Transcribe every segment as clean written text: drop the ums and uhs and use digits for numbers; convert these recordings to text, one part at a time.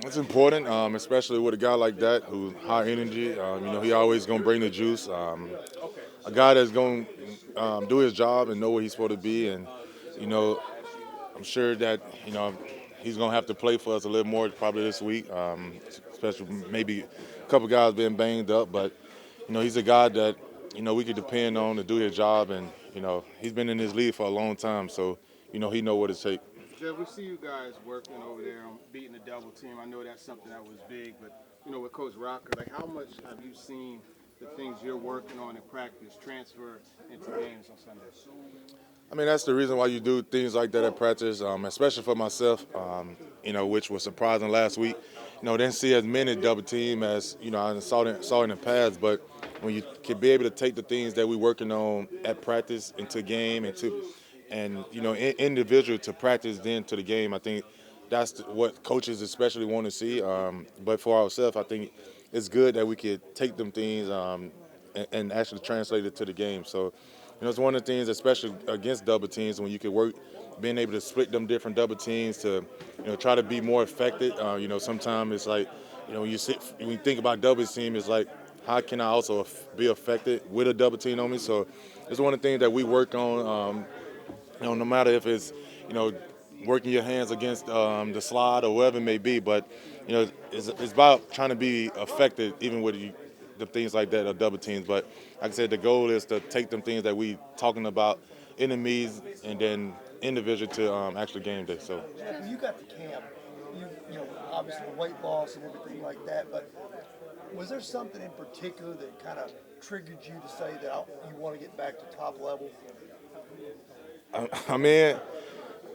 It's important, especially with a guy like that who's high energy. He always gonna bring the juice. A guy that's gonna do his job and know where he's supposed to be, and you know, I'm sure that he's gonna have to play for us a little more probably this week, especially maybe a couple guys being banged up. But he's a guy that we could depend on to do his job, and he's been in this league for a long time, so he know what it takes. Jeff, we see you guys working over there on beating the double team. I know that's something that was big, but with Coach Rocker, like how much have you seen the things you're working on in practice transfer into games on Sunday? I mean, that's the reason why you do things like that at practice, especially for myself, which was surprising last week. Didn't see as many double team as, I saw in the past, but when you can be able to take the things that we're working on at practice into game individual to practice then to the game, I think that's what coaches especially want to see. But for ourselves, I think it's good that we could take them things and actually translate it to the game. So, it's one of the things, especially against double teams, when you can work, being able to split them different double teams to, try to be more effective. Sometimes it's like, when you think about double team, it's like, how can I also be effective with a double team on me? So, it's one of the things that we work on. No matter if it's, you know, working your hands against the slide or whatever it may be, but it's about trying to be effective even with the things like that or double teams. But like I said, the goal is to take them things that we talking about enemies and then individual to actual game day. So Jeff, when you got to camp, obviously weight loss and everything like that, but was there something in particular that kind of triggered you to say that you want to get back to top level? I mean,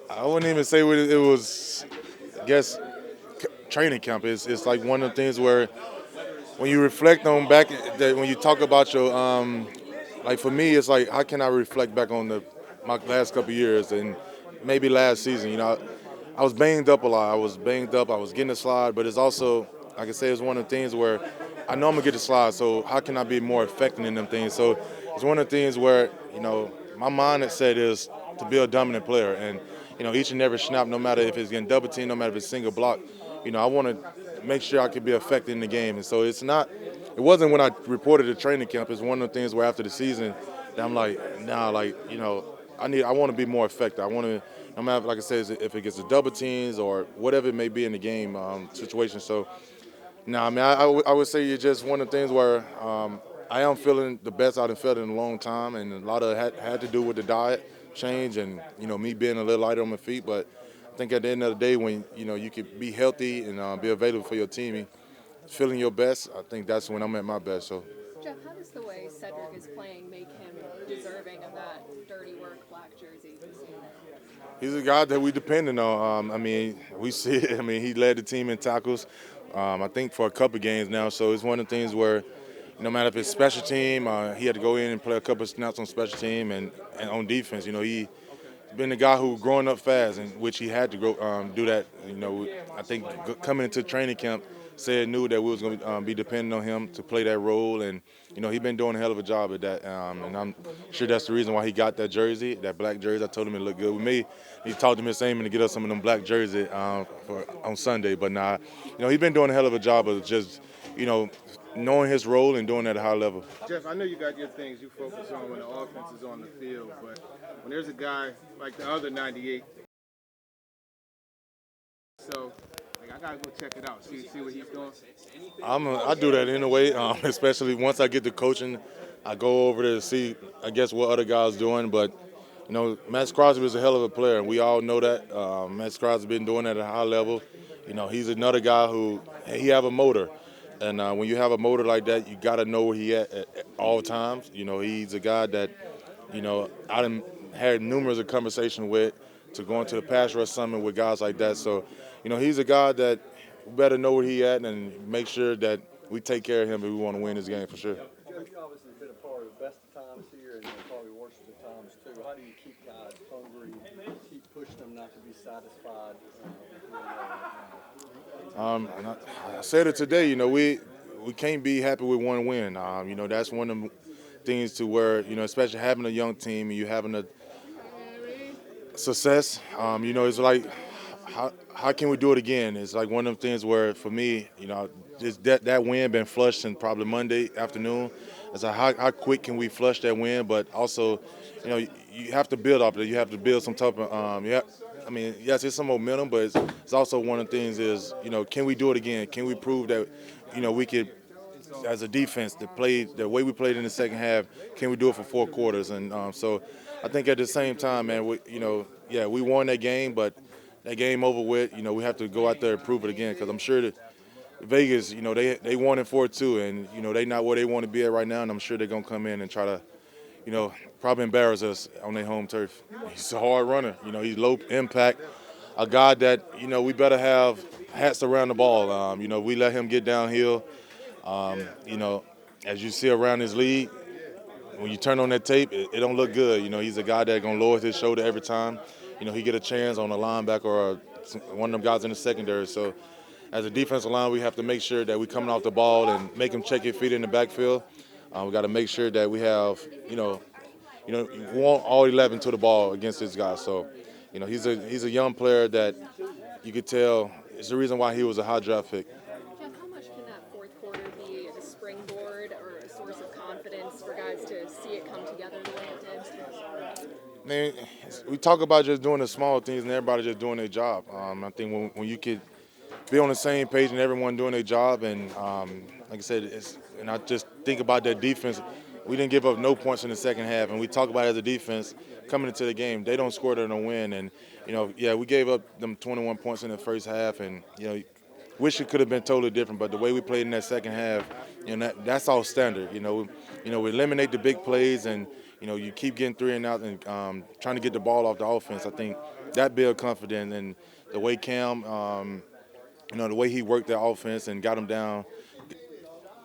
I wouldn't even say what it was. I guess training camp is like one of the things where when you reflect on back that when you talk about your like for me it's like how can I reflect back on my last couple of years and maybe last season. I was banged up a lot. I was banged up. I was getting a slide, but it's also like I say it's one of the things where I know I'm gonna get the slide. So how can I be more effective in them things? So it's one of the things where my mindset is to be a dominant player and each and every snap, no matter if it's getting double team, no matter if it's single block, I want to make sure I can be effective in the game. And so it wasn't when I reported to training camp. It's one of the things where after the season, that I'm like, nah, like I want to be more effective. I want to, no matter like I said, if it gets the double teams or whatever it may be in the game situation. So, I mean, I would say it's just one of the things where I am feeling the best I've felt in a long time, and a lot of it had to do with the diet change and me being a little lighter on my feet. But I think at the end of the day, when you could be healthy and be available for your team, feeling your best, I think that's when I'm at my best. So. Jeff, how does the way Cedric is playing make him deserving of that dirty work black jersey? He's a guy that we depended on. I mean, we see it. I mean, he led the team in tackles, I think, for a couple games now. So it's one of the things where no matter if it's special team, he had to go in and play a couple of snaps on special team and on defense. He been the guy who growing up fast, in which he had to do that. I think coming into training camp, knew that we was going to be dependent on him to play that role, and he's been doing a hell of a job at that. And I'm sure that's the reason why he got that jersey, that black jersey. I told him it looked good with me. He talked to Miss Amon to get us some of them black jerseys on Sunday. But now, he's been doing a hell of a job of just, knowing his role and doing it at a high level. Jeff, I know you got your things you focus on when the offense is on the field, but when there's a guy like the other 98, so I gotta go check it out, see what he's doing. I do that anyway, especially once I get to coaching. I go over there to see, I guess, what other guys doing. But, Max Crosby is a hell of a player, and we all know that. Max Crosby's been doing that at a high level. He's another guy he have a motor. And when you have a motor like that, you got to know where he at all times. He's a guy that, I done had numerous of conversations with to go into the pass rush summit with guys like that. So, he's a guy that we better know where he at and make sure that we take care of him if we want to win this game for sure. Jeff, you obviously been a part of the best of times here and probably worst of the times too. How do you keep guys hungry, keep pushing them not to be satisfied? And I said it today. We can't be happy with one win. That's one of the things to where especially having a young team and you having a success. It's like how can we do it again? It's like one of them things where, for me, that win been flushed since probably Monday afternoon. It's like how quick can we flush that win? But also, you have to build off of it. You have to build some type of yes, it's some momentum, but it's also one of the things is, can we do it again? Can we prove that, we could, as a defense, the way we played in the second half, can we do it for 4 quarters? And so I think at the same time, man, we won that game, but that game over with, we have to go out there and prove it again, because I'm sure that Vegas, they wanted for it too, and they not where they want to be at right now, and I'm sure they're gonna come in and try to, probably embarrass us on their home turf. He's a hard runner, he's low impact, a guy that we better have hats around the ball. We let him get downhill. As you see around this league, when you turn on that tape, it don't look good. He's a guy that's gonna lower his shoulder every time. He get a chance on a linebacker or one of them guys in the secondary. So, as a defensive line, we have to make sure that we coming off the ball and make him check his feet in the backfield. We got to make sure that we have, you want all 11 to the ball against this guy. So, he's a young player that you could tell it's the reason why he was a high draft pick. Jeff, how much can that fourth quarter be a springboard or a source of confidence for guys to see it come together the way it did? Man, we talk about just doing the small things and everybody just doing their job. I think when you could be on the same page and everyone doing their job, and like I said, and I just think about that defense. We didn't give up no points in the second half, and we talk about it as a defense coming into the game. They don't score, they're gonna win, and we gave up them 21 points in the first half, and wish it could have been totally different. But the way we played in that second half, that's all standard. We eliminate the big plays, and you keep getting 3 and out and trying to get the ball off the offense. I think that build confidence, and the way Cam, the way he worked the offense and got him down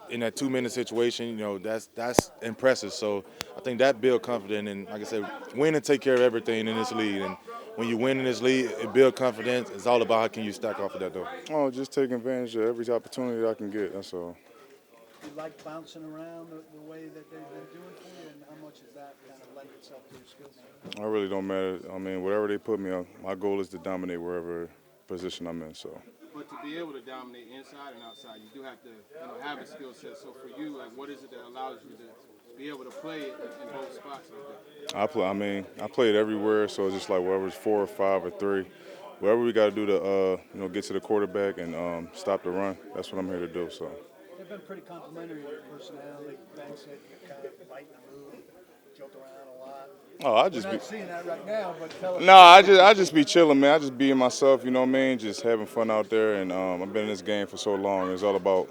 in that 2-minute situation, that's impressive. So I think that build confidence, and like I said, win and take care of everything in this league. And when you win in this league, it build confidence. It's all about how can you stack off of that, though. Oh, just taking advantage of every opportunity I can get, that's all. You like bouncing around the way that they've been doing for you, and how much has that kind of lent itself to your skill set? I really don't matter. I mean, whatever they put me on, my goal is to dominate wherever position I'm in, so. But to be able to dominate inside and outside, you do have to have a skill set. So for you, like, what is it that allows you to be able to play it in both spots like that? I play it everywhere, so it's just like whether it's 4 or 5 or 3. Whatever we got to do to, get to the quarterback and stop the run, that's what I'm here to do, so. They've been pretty complimentary of your personality. Thanks that you kind of lighten the mood, joke around a lot. Oh, We're not seeing that right now, but tell us. No, I just be chilling, man. I just being myself, you know what I mean? Just having fun out there, and I've been in this game for so long. It's all about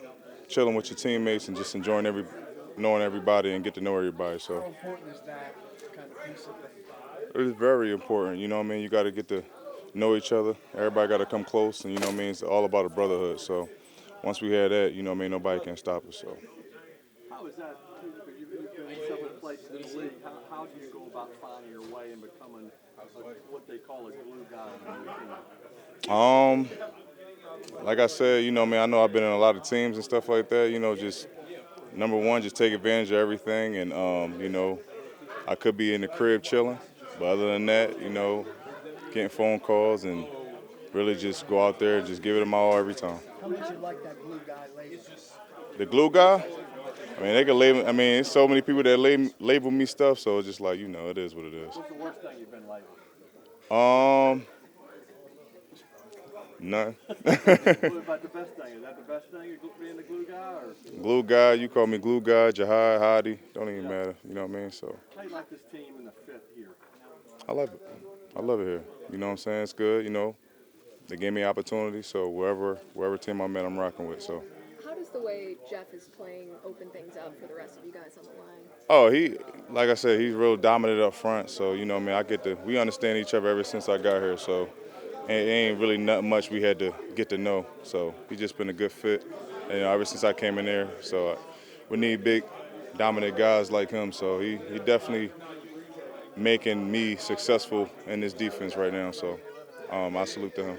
chilling with your teammates and just enjoying knowing everybody and get to know everybody. So How important is that kind of piece of it? it is very important, you know what I mean? You got to get to know each other. Everybody got to come close, and you know what I mean? It's all about a brotherhood. So once we have that, you know what I mean? Nobody can stop us. So. How is that? You've been in several places in the league. How do you go about finding your way and becoming what they call a glue guy on your team? Like I said, you know, man, I know I've been in a lot of teams and stuff like that. Just number one, just take advantage of everything, and I could be in the crib chilling, but other than that, getting phone calls and really just go out there and just give it my all every time. How much you like that glue guy label? The glue guy? I mean, they can label. I mean, there's so many people that label me stuff, so it's just like, it is what it is. What's the worst thing you've been labeled? None. What about the best thing? Is that the best thing, being the glue guy? Or? Glue guy, you call me glue guy, Jihad, Hadi, don't even matter, you know what I mean? So. How do you like this team and the fit here? I love it. I love it here. You know what I'm saying? It's good, They gave me opportunity, so wherever team I'm at, I'm rocking with, so. How does the way Jeff is playing open things up for the rest of you guys on the line? Oh, like I said, he's real dominant up front, so, we understand each other ever since I got here, so it ain't really nothing much we had to get to know, so he's just been a good fit, and ever since I came in there, so we need big, dominant guys like him, so he definitely making me successful in this defense right now, so I salute to him.